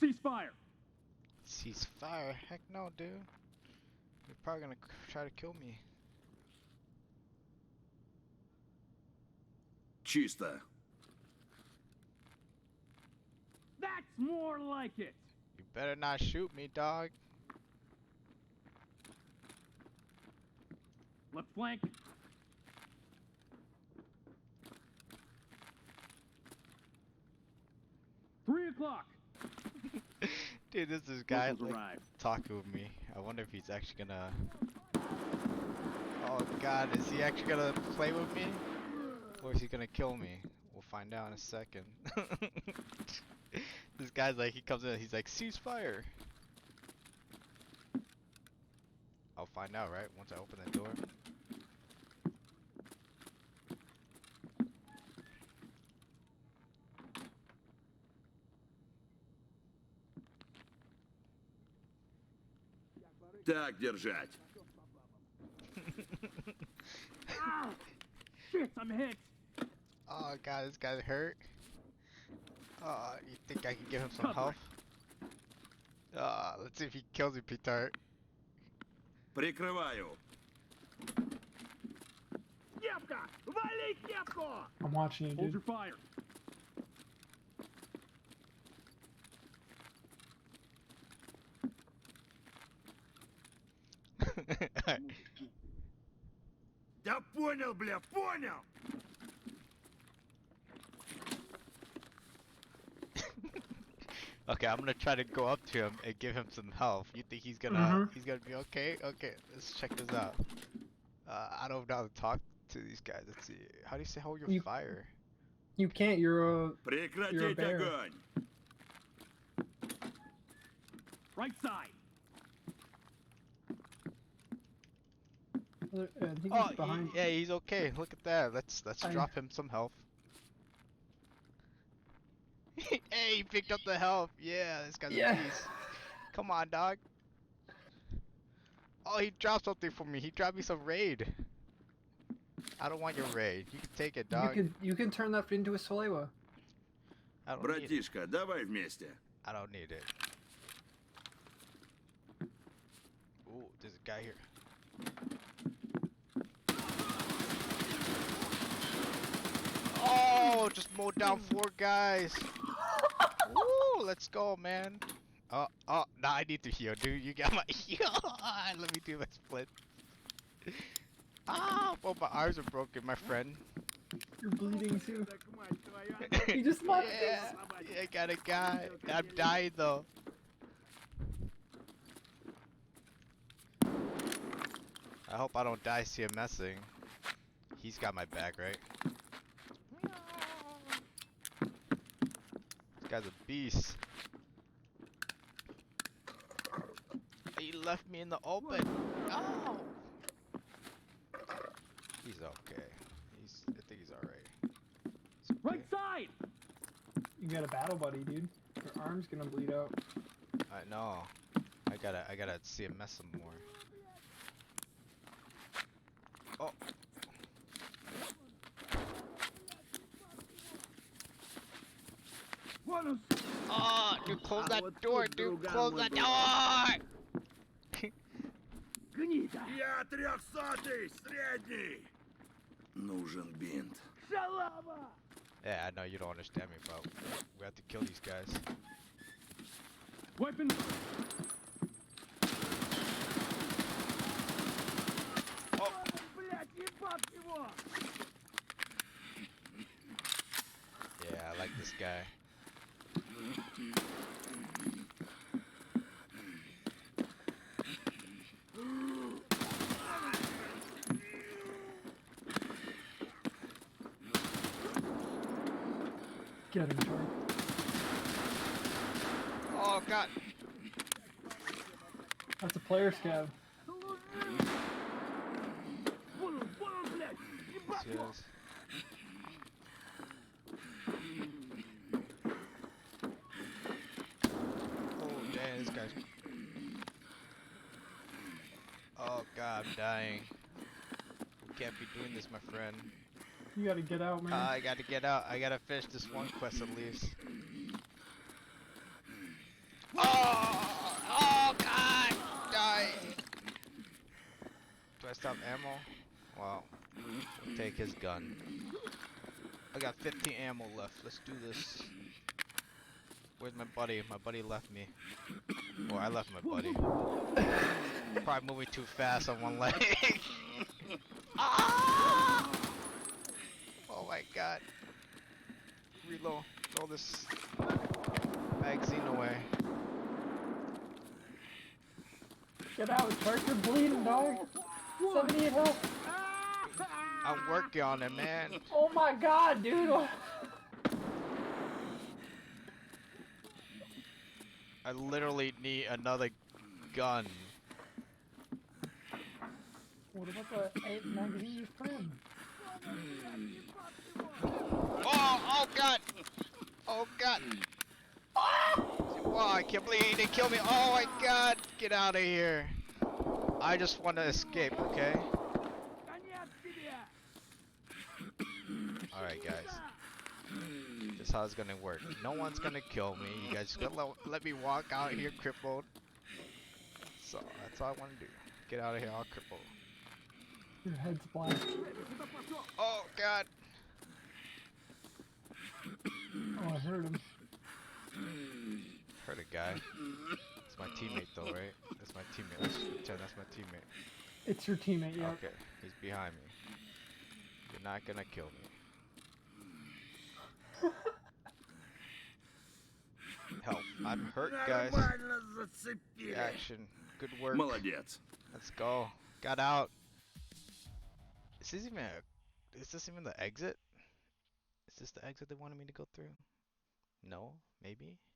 Ceasefire. Ceasefire? Heck no, dude. You're probably gonna try to kill me. Чисто. That's more like it. You better not shoot me, dog. Left flank. Three o'clock. Dude, this is guy Locals like arrived. talking with me. I wonder if he's actually gonna. Oh God, is he actually gonna play with me, or is he gonna kill me? We'll find out in a second. This guy's like, he comes in, he's like, ceasefire. I'll find out, right? Once I open the door. Так держать. Ah, shit, I'm hit. Oh God, this guy's hurt. You think I can give him some Cover. health? Let's see if he kills me, Peter. Прикрываю. Кепка! Вали кепку! I'm watching you, Hold dude. your fire. Да понял, бля, понял! Okay, I'm gonna try to go up to him and give him some health. You think he's gonna Mhm. he's gonna be okay? Okay, let's check this out. I don't know how to talk to these guys. Let's see. How do you say hold your You- fire? You can't. You're a Прекратить bear. огонь! Right side. I think Oh, he's behind. yeah, he's okay. Look at that. Let's I- drop him some health. Hey, he picked up the health. Yeah, this guy's Yeah. a beast. Come on, dog. Oh, he dropped something for me. He dropped me some raid. I don't want your raid. You can take it, dog. You can turn that into a Salewa. I don't need it. Братишка, давай вместе. I don't need it. Ooh, there's a guy here. Oh, just mowed down 4 guys. Woo, let's go, man. Oh, now I need to heal, dude. You got my heal. Let me do my split. Oh, my arms are broken, my friend. You're bleeding too. He just knocked Yeah, yeah, I got a guy. I'm dying though. I hope I don't die CMSing. He's got my back, right? This guy's a beast. He left me in the open. Oh! He's okay. I think he's alright. Right side. You got a battle buddy, dude. Your arm's gonna bleed out. I know. I gotta CMS some more. Oh. Oh, dude, close that door, dude. Close that door! Гнида. Я 300-й, средний! Нужен бинт. Шалава. Yeah, I know you don't understand me, but we have to kill these guys. Weapon. Oh. Блядь, ебать его. Yeah, I like this guy. Get him, Tori. Oh, God. That's a player scav. Вон он, блядь. Ебать его. Yes. Oh, damn, this guy's... Oh, God, I'm dying. We can't be doing this, my friend. You gotta get out, man. I gotta get out. I gotta finish this one quest at least. Oh God! Die! Do I stop ammo? Wow. We'll take his gun. I got 15 ammo left. Let's do this. Where's my buddy? My buddy left me. Well, I left my buddy. Probably moving too fast on one leg. Ah! Oh my God. Reload. Throw this magazine away. Get out, Shark. You're bleeding, dog. 78 health. I'm working on it, man. Oh my God, dude. I literally need another gun. What about the 8 magazine you friend? Oh God! Oh God! Wow, I can't believe they killed me. Oh my God! Get out of here! I just want to escape, okay? Конец тебе! Alright, guys. This is how it's gonna work. No one's gonna kill me. You guys just gonna let me walk out here crippled. So that's all I want to do. Get out of here all crippled. Your head's black. Oh God! Oh, I heard him. Hurt a guy. It's my teammate though, right? That's my teammate. Let's pretend that's my teammate. It's your teammate, yeah. Okay, he's behind me. You're not gonna kill me. Help. I'm hurt, guys. Нормально зацепили. Action. Good work. Молодец. Let's go. Got out. Is this even the exit? Is this the exit they wanted me to go through? No? Maybe?